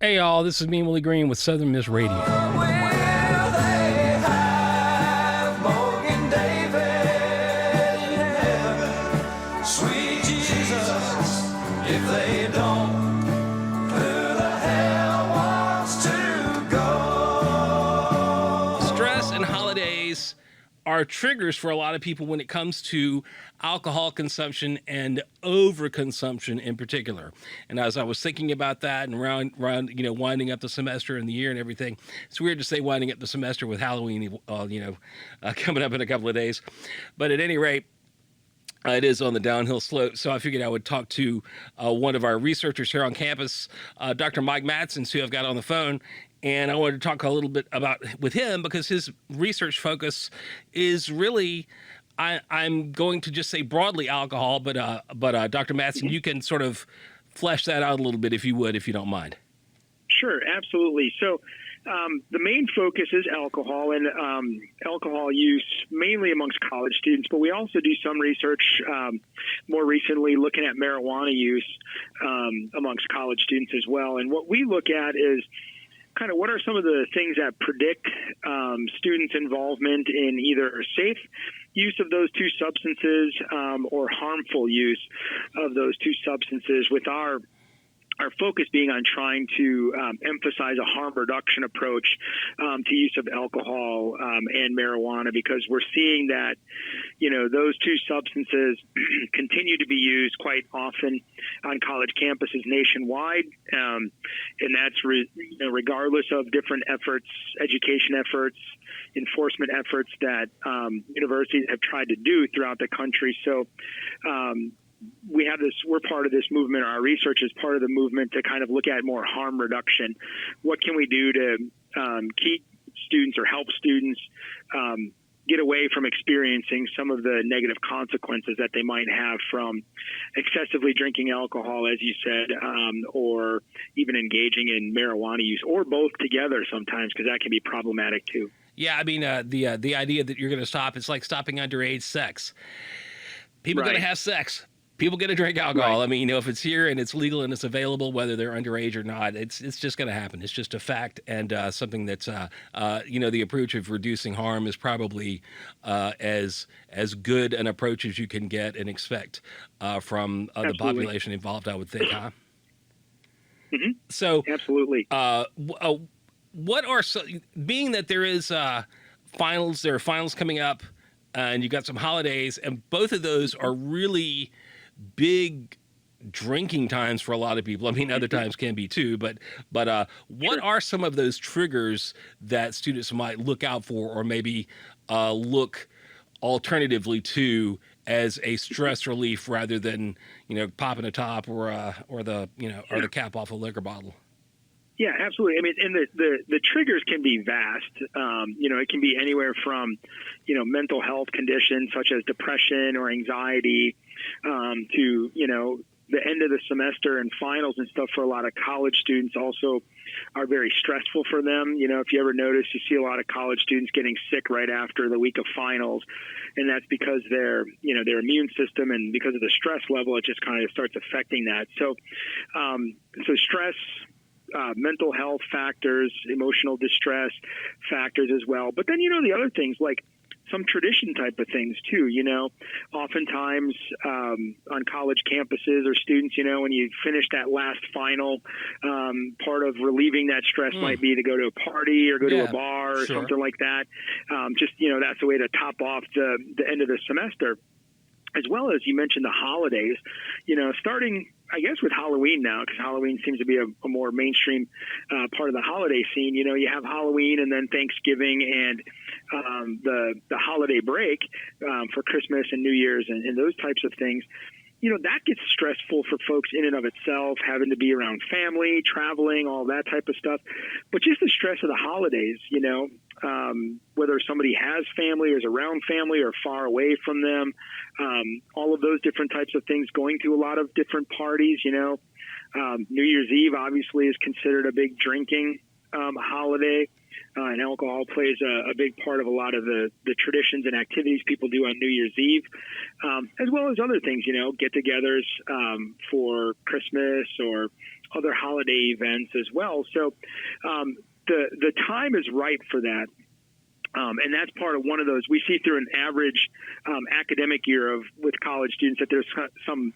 Hey y'all, this is me, Willie Green with Southern Miss Radio. Will they have Morgan David in heaven? Sweet Jesus, if they don't, who the hell wants to go? Stress and holidays are triggers for a lot of people when it comes to alcohol consumption and overconsumption in particular. And as I was thinking about that and winding up the semester and the year and everything, it's weird to say winding up the semester with Halloween, coming up in a couple of days. But at any rate, it is on the downhill slope. So I figured I would talk to one of our researchers here on campus, Dr. Mike Madson, who I've got on the phone. And I wanted to talk a little bit about with him because his research focus is really, I'm going to just say broadly alcohol, but Dr. Madson, you can sort of flesh that out a little bit if you would, if you don't mind. Sure, absolutely. So the main focus is alcohol and alcohol use mainly amongst college students, but we also do some research more recently looking at marijuana use amongst college students as well. And what we look at is kind of what are some of the things that predict students' involvement in either safe use of those two substances or harmful use of those two substances, with our focus being on trying to emphasize a harm reduction approach to use of alcohol and marijuana, because we're seeing that, those two substances continue to be used quite often on college campuses nationwide. And that's regardless of different efforts, education efforts, enforcement efforts that universities have tried to do throughout the country. So, we're part of this movement. Our research is part of the movement to kind of look at more harm reduction. What can we do to keep students or help students get away from experiencing some of the negative consequences that they might have from excessively drinking alcohol, as you said, or even engaging in marijuana use, or both together sometimes, because that can be problematic too. Yeah, I mean, the idea that you're going to stop, it's like stopping underage sex. People are going to have sex. People get to drink alcohol. Right. I mean, if it's here and it's legal and it's available, whether they're underage or not, it's just going to happen. It's just a fact, and something that's the approach of reducing harm is probably as good an approach as you can get and expect from the population involved, I would think, huh? Mm-hmm. So absolutely. What are being that there are finals coming up, and you've got some holidays, and both of those are really big drinking times for a lot of people. I mean, other times can be too, but what Sure. are some of those triggers that students might look out for, or maybe look alternatively to as a stress relief rather than popping a top or the cap off a liquor bottle? Yeah, absolutely. I mean, and the triggers can be vast. It can be anywhere from, mental health conditions such as depression or anxiety to, the end of the semester and finals and stuff for a lot of college students also are very stressful for them. If you ever notice, you see a lot of college students getting sick right after the week of finals, and that's because their immune system, and because of the stress level, it just kind of starts affecting that. So stress, mental health factors, emotional distress factors as well. But then, the other things like some tradition type of things too, oftentimes on college campuses or students, when you finish that last final, part of relieving that stress might be to go to a party or go to a bar or something like that. That's a way to top off the end of the semester. As well as you mentioned the holidays, starting, I guess, with Halloween now, because Halloween seems to be a more mainstream part of the holiday scene. You have Halloween and then Thanksgiving and the holiday break for Christmas and New Year's and those types of things. That gets stressful for folks in and of itself, having to be around family, traveling, all that type of stuff. But just the stress of the holidays, whether somebody has family or is around family or far away from them, all of those different types of things, going to a lot of different parties, New Year's Eve obviously is considered a big drinking holiday. And alcohol plays a big part of a lot of the traditions and activities people do on New Year's Eve, as well as other things, get-togethers for Christmas or other holiday events as well. So the time is right for that. And that's part of one of those. We see through an average academic year with college students that there's some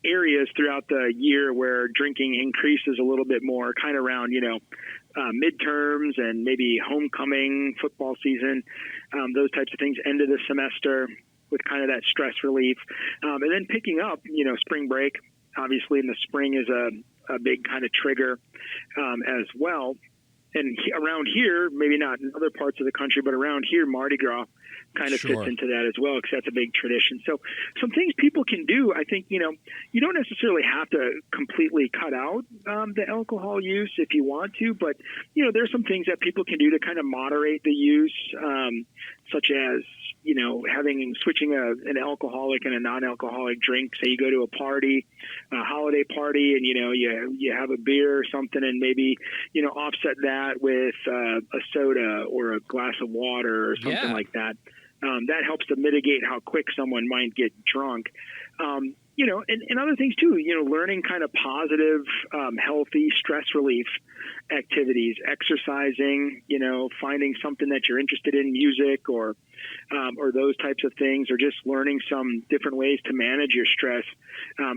areas throughout the year where drinking increases a little bit more, kind of around, midterms and maybe homecoming, football season, those types of things, end of the semester with kind of that stress relief. And then picking up, spring break, obviously in the spring is a big kind of trigger as well. And around here, maybe not in other parts of the country, but around here, Mardi Gras kind of fits into that as well, because that's a big tradition. So some things people can do, I think, you don't necessarily have to completely cut out the alcohol use if you want to, but, there's some things that people can do to kind of moderate the use, such as, switching an alcoholic and a non-alcoholic drink. Say you go to a party, a holiday party, and, you have a beer or something, and maybe, offset that with a soda or a glass of water or something like that. That helps to mitigate how quick someone might get drunk. And other things too, learning kind of positive, healthy stress relief activities, exercising, finding something that you're interested in, music or those types of things, or just learning some different ways to manage your stress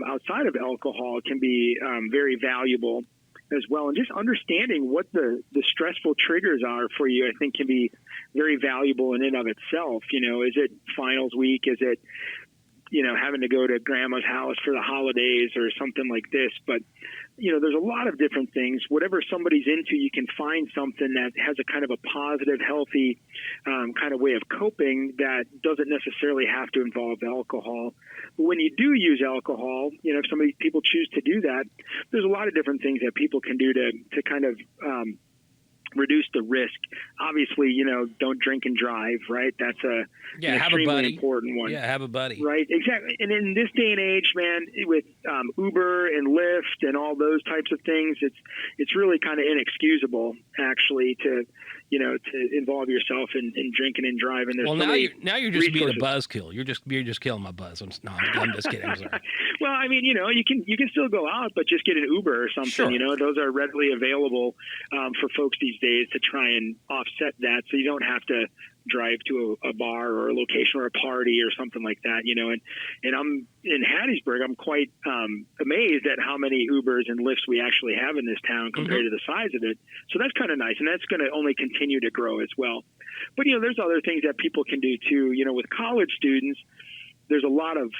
outside of alcohol can be very valuable as well. And just understanding what the stressful triggers are for you, I think, can be very valuable in and of itself. Is it finals week? Is it, having to go to grandma's house for the holidays or something like this? But, there's a lot of different things. Whatever somebody's into, you can find something that has a kind of a positive, healthy kind of way of coping that doesn't necessarily have to involve alcohol. But when you do use alcohol, if people choose to do that, there's a lot of different things that people can do to kind of reduce the risk. Obviously, don't drink and drive, right? That's an extremely important one. Yeah, have a buddy. Right, exactly. And in this day and age, man, with Uber and Lyft and all those types of things, it's really kind of inexcusable, actually, to involve yourself in drinking and driving. There's now you're just being a buzzkill. You're just killing my buzz. I'm just kidding. I'm sorry. Well, I mean, you can still go out, but just get an Uber or something. Sure. Those are readily available for folks these days to try and offset that, so you don't have to drive to a bar or a location or a party or something like that. And I'm in Hattiesburg. I'm quite amazed at how many Ubers and Lyfts we actually have in this town compared to the size of it. So that's kind of nice, and that's going to only continue to grow as well. But there's other things that people can do too. With college students, there's a lot of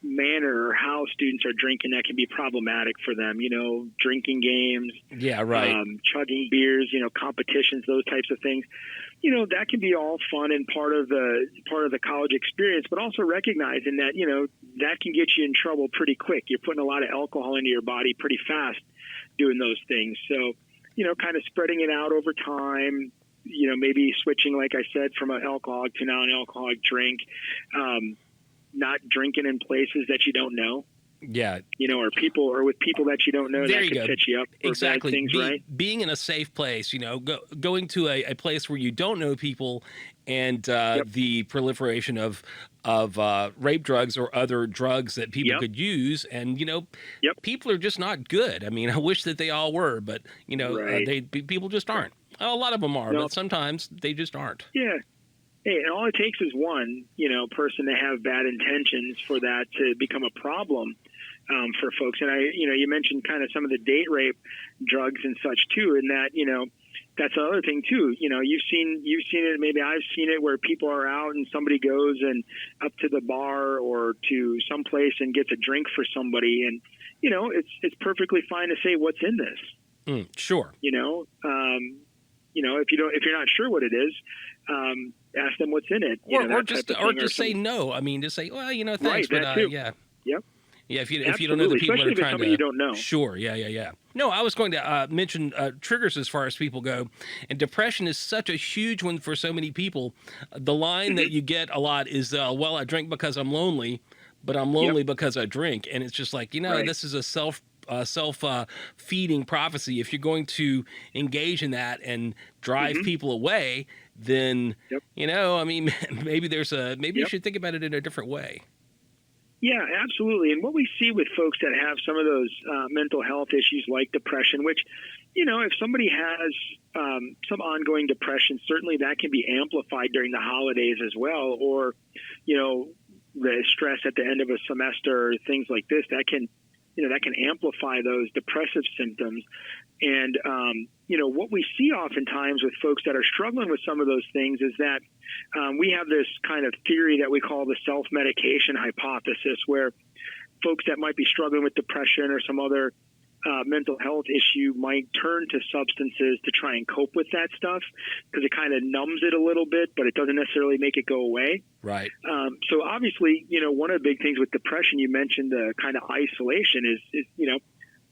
manner or how students are drinking that can be problematic for them. Drinking games, chugging beers, competitions, those types of things. That can be all fun and part of the college experience, but also recognizing that, that can get you in trouble pretty quick. You're putting a lot of alcohol into your body pretty fast doing those things. So, kind of spreading it out over time, maybe switching, like I said, from an alcoholic to now an alcoholic drink, not drinking in places that you don't know. Yeah. Or with people that you don't know, there that could set you up for exactly. bad things, right? Being in a safe place, going to a place where you don't know people, and the proliferation of rape drugs or other drugs that people could use, and people are just not good. I mean, I wish that they all were, but people just aren't. A lot of them are, but sometimes they just aren't. Yeah. Hey, and all it takes is one, person to have bad intentions for that to become a problem for folks. And you mentioned kind of some of the date rape drugs and such too, and that, that's another thing too. You've seen it, maybe I've seen it, where people are out and somebody goes and up to the bar or to some place and gets a drink for somebody, and it's perfectly fine to say, what's in this? Sure. If you're not sure what it is, ask them what's in it. Or just say no. I mean, just say, well, thanks, right, but that too. yeah. Yep. Yeah, if you don't know the people especially that are trying somebody you don't know. Sure, yeah. No, I was going to mention triggers as far as people go, and depression is such a huge one for so many people. The line that you get a lot is, "Well, I drink because I'm lonely, but I'm lonely because I drink," and it's just like, this is a self-feeding prophecy. If you're going to engage in that and drive people away, then maybe you should think about it in a different way. Yeah, absolutely. And what we see with folks that have some of those mental health issues like depression, which, if somebody has some ongoing depression, certainly that can be amplified during the holidays as well, or, the stress at the end of a semester, things like this, that can amplify those depressive symptoms. And, what we see oftentimes with folks that are struggling with some of those things is that we have this kind of theory that we call the self-medication hypothesis, where folks that might be struggling with depression or some other mental health issue might turn to substances to try and cope with that stuff, because it kind of numbs it a little bit, but it doesn't necessarily make it go away. Right. So obviously, one of the big things with depression, you mentioned the kind of isolation is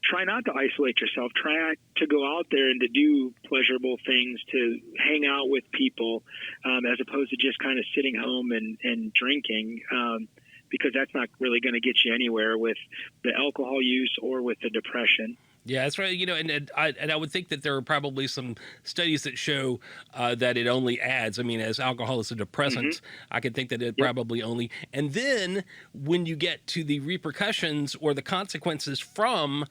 try not to isolate yourself. Try to go out there and to do pleasurable things, to hang out with people, as opposed to just kind of sitting home and drinking, because that's not really going to get you anywhere with the alcohol use or with the depression. Yeah, that's right. And I would think that there are probably some studies that show that it only adds. I mean, as alcohol is a depressant, I could think that it probably only. And then when you get to the repercussions or the consequences from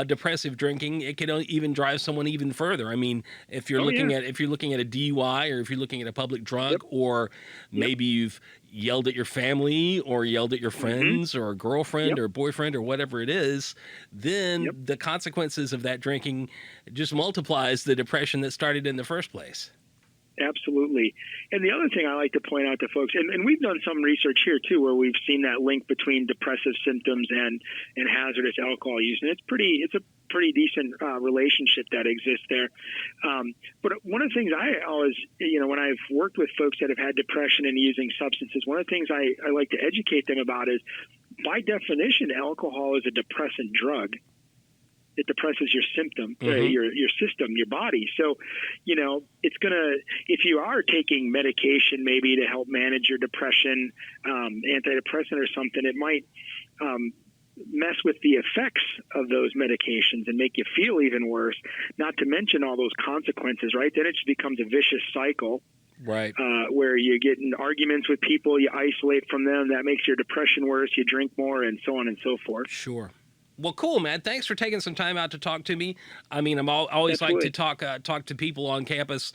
depressive drinking, it can even drive someone even further. I mean, if you're looking at a DUI, or if you're looking at a public drunk, or maybe you've yelled at your family or yelled at your friends or a girlfriend or boyfriend or whatever it is, then the consequences of that drinking just multiplies the depression that started in the first place. Absolutely. And the other thing I like to point out to folks, and we've done some research here too, where we've seen that link between depressive symptoms and hazardous alcohol use. And it's a pretty decent relationship that exists there. But one of the things I always, when I've worked with folks that have had depression and using substances, one of the things I like to educate them about is, by definition, alcohol is a depressant drug. It depresses your symptom, your system, your body. So, it's if you are taking medication maybe to help manage your depression, antidepressant or something, it might mess with the effects of those medications and make you feel even worse, not to mention all those consequences, right? Then it just becomes a vicious cycle. Right. Where you get in arguments with people, you isolate from them, that makes your depression worse, you drink more, and so on and so forth. Sure. Well, cool, man. Thanks for taking some time out to talk to me. I mean, I'm always like to talk to people on campus.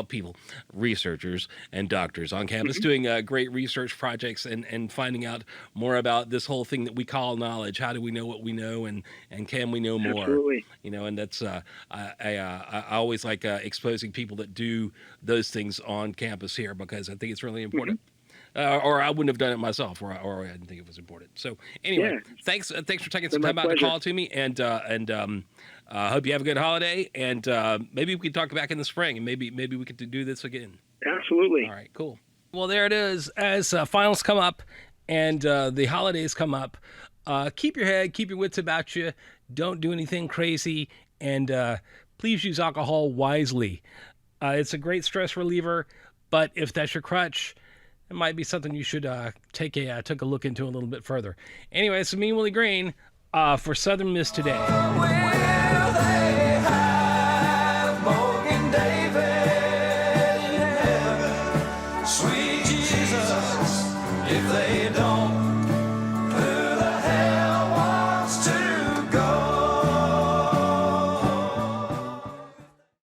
People, researchers and doctors on campus doing great research projects and finding out more about this whole thing that we call knowledge. How do we know what we know, and can we know more? Absolutely. And that's I always like exposing people that do those things on campus here, because I think it's really important. Or I wouldn't have done it myself, or I didn't think it was important. So anyway, thanks for taking some time out to call to me, and hope you have a good holiday, and maybe we can talk back in the spring, and maybe we could do this again. Absolutely. All right, cool. Well, there it is. As finals come up and the holidays come up, keep your head, keep your wits about you. Don't do anything crazy, and please use alcohol wisely. It's a great stress reliever, but if that's your crutch, it might be something you should take a look into a little bit further. Anyway, it's me, Willie Green, for Southern Miss Today. Will they have Morgan David in heaven? Sweet